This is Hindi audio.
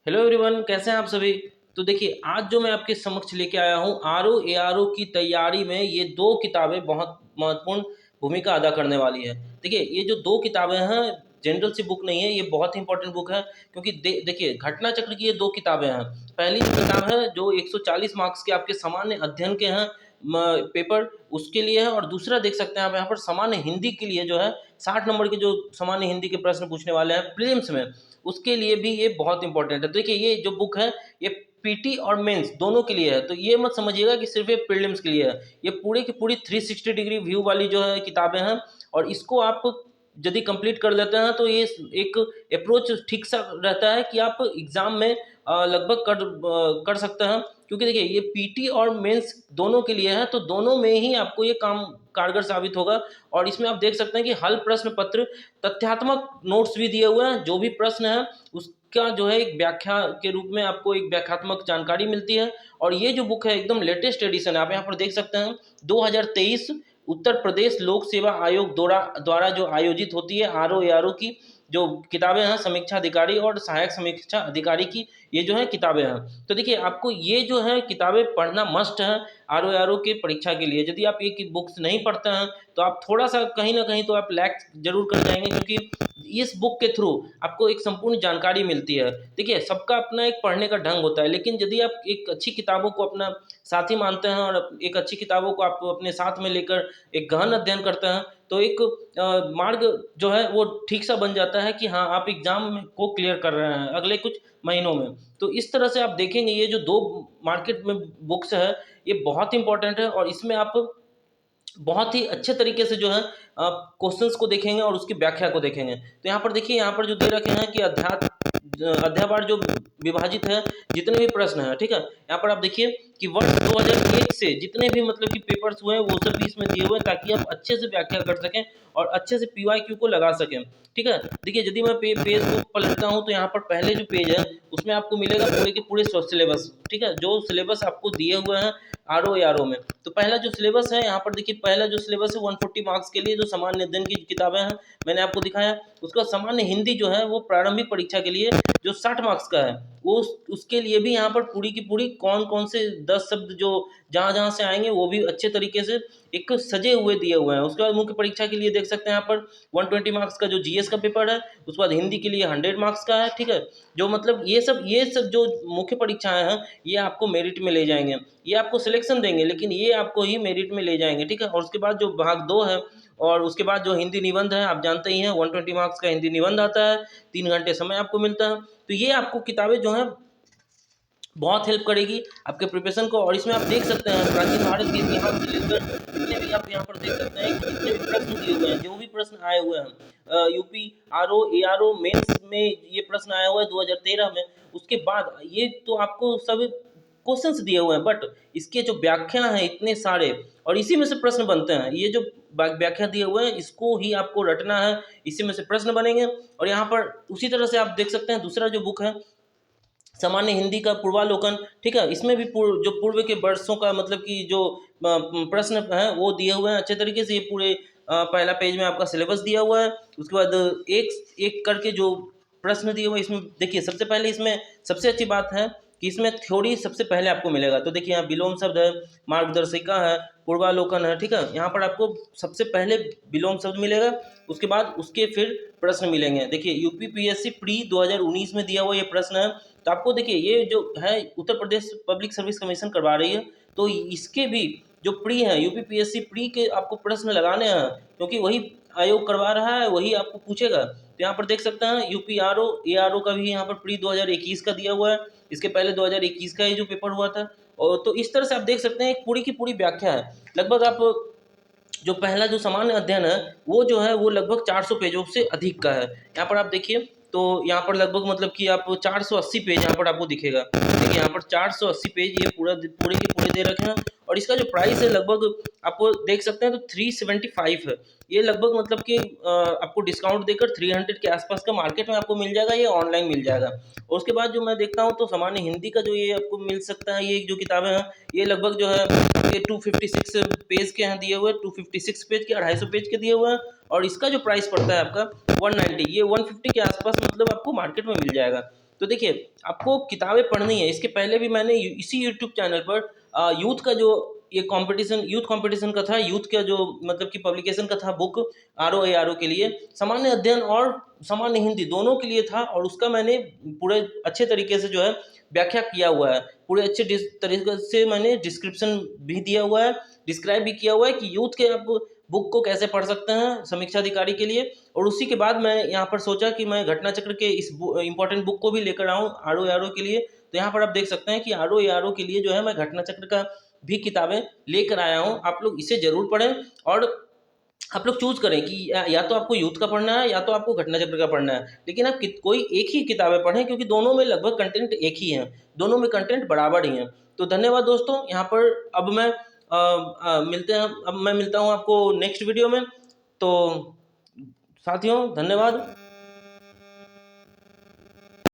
हेलो एवरीवन, कैसे हैं आप सभी। तो देखिए, आज जो मैं आपके समक्ष लेके आया हूँ आरओ एआरओ की तैयारी में ये दो किताबें बहुत महत्वपूर्ण भूमिका अदा करने वाली है। देखिए, ये जो दो किताबें हैं, जनरल सी बुक नहीं है, ये बहुत ही इंपॉर्टेंट बुक है। क्योंकि देखिए, घटना चक्र की ये दो किताबें हैं। पहली जो किताब है जो 140 मार्क्स के आपके सामान्य अध्ययन के हैं, पेपर उसके लिए है। और दूसरा देख सकते हैं आप यहाँ पर सामान्य हिंदी के लिए जो है 60 नंबर के जो सामान्य हिंदी के प्रश्न पूछने वाले हैं प्रीलिम्स में, उसके लिए भी ये बहुत इंपॉर्टेंट है। देखिए, ये जो बुक है ये पीटी और मेंस दोनों के लिए है। तो ये मत समझिएगा कि सिर्फ ये प्रीलिम्स के लिए है। ये पूरी की पूरी 360 डिग्री व्यू वाली जो है किताबें हैं। और इसको आप यदि कंप्लीट कर लेते हैं तो ये एक अप्रोच ठीक सा रहता है कि आप एग्जाम में लगभग कर सकते हैं। क्योंकि देखिए, ये पीटी और मेंस दोनों के लिए है, तो दोनों में ही आपको ये काम कारगर साबित होगा। और इसमें आप देख सकते हैं कि हल प्रश्न पत्र, तथ्यात्मक नोट्स भी दिए हुए हैं। जो भी प्रश्न है उसका जो है एक व्याख्या के रूप में आपको एक व्याख्यात्मक जानकारी मिलती है। और ये जो बुक है एकदम लेटेस्ट एडिशन है। आप यहाँ पर देख सकते हैं 2023 उत्तर प्रदेश लोक सेवा आयोग द्वारा द्वारा जो आयोजित होती है आरओ एआरओ की जो किताबें हैं, समीक्षा अधिकारी और सहायक समीक्षा अधिकारी की ये जो है किताबें हैं। तो देखिए, आपको ये जो है किताबें पढ़ना मस्ट है आरओ एआरओ की परीक्षा के लिए। यदि आप ये बुक्स नहीं पढ़ते हैं तो आप थोड़ा सा कहीं ना कहीं तो आप लैक जरूर कर जाएंगे। क्योंकि इस बुक के थ्रू आपको एक संपूर्ण जानकारी मिलती है। देखिए, सबका अपना एक पढ़ने का ढंग होता है, लेकिन यदि आप एक अच्छी किताबों को अपना साथी मानते हैं और एक अच्छी किताबों को आप अपने साथ में लेकर एक गहन अध्ययन करते हैं, तो एक मार्ग जो है वो ठीक सा बन जाता है कि हाँ, आप एग्जाम को क्लियर कर रहे हैं अगले कुछ महीनों में। तो इस तरह से आप देखेंगे ये जो दो मार्केट में बुक्स है ये बहुत इंपॉर्टेंट है। और इसमें आप बहुत ही अच्छे तरीके से जो है क्वेश्चंस को देखेंगे और उसकी व्याख्या को देखेंगे। तो यहाँ पर देखिए, यहाँ पर जो दे रखे हैं कि अध्यायवार जो विभाजित है, जितने भी प्रश्न हैं, ठीक है। यहाँ पर आप देखिए कि वर्ष 2001 से जितने भी मतलब कि पेपर्स हुए हैं वो सब भी इसमें दिए हुए हैं, ताकि आप अच्छे से व्याख्या कर सकें और अच्छे से पीवाईक्यू को लगा सकें, ठीक है। देखिए, यदि मैं पेज को पलटता हूँ तो यहाँ पर पहले जो पेज है उसमें आपको मिलेगा पूरे के पूरे सिलेबस, ठीक है, जो सिलेबस आपको दिए हुए हैं आरओ एआरओ में। तो पहला जो सिलेबस है यहाँ पर देखिए, पहला जो सिलेबस है 140 मार्क्स के लिए जो सामान्य अध्ययन की किताबें हैं मैंने आपको दिखाया। उसका सामान्य हिंदी जो है वो प्रारंभिक परीक्षा के लिए जो 60 मार्क्स का है वो उसके लिए भी यहाँ पर पूरी की पूरी कौन कौन से 10 शब्द जो जहाँ जहाँ से आएंगे वो भी अच्छे तरीके से एक सजे हुए दिए हुए हैं। उसके बाद मुख्य परीक्षा के लिए देख सकते हैं यहाँ पर 120 मार्क्स का जो जीएस का पेपर है। उसके बाद हिंदी के लिए 100 मार्क्स का है, ठीक है। जो मतलब ये सब जो मुख्य परीक्षाएं हैं ये आपको मेरिट में ले जाएंगे, ये आपको सिलेक्शन देंगे, लेकिन ये आपको ही मेरिट में ले जाएंगे, ठीक है। और उसके बाद जो भाग 2 है और उसके बाद जो हिंदी निबंध है, आप जानते ही हैं 120 मार्क्स का हिंदी निबंध आता है, 3 घंटे समय आपको मिलता है। तो ये आपको किताबें जो हैं बहुत हेल्प करेगी आपके प्रिपरेशन को। और इसमें आप देख सकते हैं प्राचीन भारत के इतिहास से लेकर जितने भी आप यहाँ पर देख सकते हैं कि जितने भी प्रश्न दिए हुए हैं, जो भी प्रश्न आए हुए हैं यूपी आरओ एआरओ मेंस में ये प्रश्न आया हुआ है 2013 में। उसके बाद ये तो आपको सब क्वेश्चंस दिए हुए हैं, बट इसके जो व्याख्या हैं इतने सारे और इसी में से प्रश्न बनते हैं। ये जो व्याख्या दिए हुए हैं इसको ही आपको रटना है, इसी में से प्रश्न बनेंगे। और यहाँ पर उसी तरह से आप देख सकते हैं दूसरा जो बुक है सामान्य हिंदी का पूर्वालोकन, ठीक है। इसमें भी जो पूर्व के वर्षों का मतलब कि जो प्रश्न है वो दिए हुए हैं अच्छे तरीके से। ये पूरे पहला पेज में आपका सिलेबस दिया हुआ है। उसके बाद एक एक करके जो प्रश्न दिए हुए हैं इसमें देखिए, सबसे पहले इसमें सबसे अच्छी बात है कि इसमें थ्योरी सबसे पहले आपको मिलेगा। तो देखिए, यहाँ विलोम शब्द है, मार्गदर्शिका है, पूर्वालोकन है, ठीक है। यहाँ पर आपको सबसे पहले विलोम शब्द मिलेगा, उसके बाद उसके फिर प्रश्न मिलेंगे। देखिए, यूपीपीएससी प्री 2019 में दिया हुआ ये प्रश्न है। तो आपको देखिए, ये जो है Uttar Pradesh public service commission करवा रही है, तो इसके भी जो प्री है यूपीपीएससी प्री के आपको प्रश्न लगाने हैं, क्योंकि वही आयोग करवा रहा है, वही आपको पूछेगा। तो यहाँ पर देख सकते हैं यूपी आरओ एआरओ का भी यहाँ पर प्री 2021 का दिया हुआ है। इसके पहले 2021 का ये जो पेपर हुआ था। और तो इस तरह से आप देख सकते हैं एक पूरी की पूरी व्याख्या है। लगभग आप जो पहला जो सामान्य अध्ययन है वो जो है वो लगभग 400 पेजों से अधिक का है। यहाँ पर आप देखिए, तो यहाँ पर लगभग मतलब कि आप 480 पेज यहाँ पर आपको दिखेगा। देखिए, यहाँ पर 480 पेज ये पूरे के पूरे दे रखे हैं। और इसका जो प्राइस है लगभग आपको देख सकते हैं तो 375 है। ये लगभग मतलब कि आपको डिस्काउंट देकर 300 के आसपास का मार्केट में आपको मिल जाएगा, ये ऑनलाइन मिल जाएगा। और उसके बाद जो मैं देखता हूँ तो सामान्य हिंदी का जो ये आपको मिल सकता है, ये जो किताबें हैं ये लगभग जो है ये 256 पेज के हैं दिए हुए, 256 पेज के 250 पेज के दिए हुए हैं। और इसका जो प्राइस पड़ता है आपका 190, ये 150 के आसपास मतलब आपको मार्केट में मिल जाएगा। तो देखिए आपको किताबें पढ़नी है। इसके पहले भी मैंने इसी यूट्यूब चैनल पर यूथ का जो ये कंपटीशन, यूथ कंपटीशन का था, यूथ का जो मतलब कि पब्लिकेशन का था बुक, RO ARO के लिए, सामान्य अध्ययन और सामान्य हिंदी दोनों के लिए था, और उसका मैंने पूरे अच्छे तरीके से जो है व्याख्या किया हुआ है। पूरे अच्छे तरीके से मैंने डिस्क्रिप्शन भी दिया हुआ है, डिस्क्राइब भी किया हुआ है कि यूथ के आप बुक को कैसे पढ़ सकते हैं समीक्षा अधिकारी के लिए। और उसी के बाद मैं यहाँ पर सोचा कि मैं घटना चक्र के इस इंपॉर्टेंट बुक को भी लेकर आऊँ RO ARO के लिए। तो यहाँ पर आप देख सकते हैं कि RO ARO के लिए जो है मैं घटना चक्र का भी किताबें लेकर आया हूँ। आप लोग इसे जरूर पढ़ें, और आप लोग चूज करें कि या तो आपको यूथ का पढ़ना है या तो आपको घटना चक्र का पढ़ना है, लेकिन आप कोई एक ही किताबें पढ़ें, क्योंकि दोनों में लगभग कंटेंट एक ही है, दोनों में कंटेंट बराबर ही है। तो धन्यवाद दोस्तों। यहाँ पर अब मैं मिलते हैं, अब मैं मिलता हूँ आपको नेक्स्ट वीडियो में। तो साथियों धन्यवाद।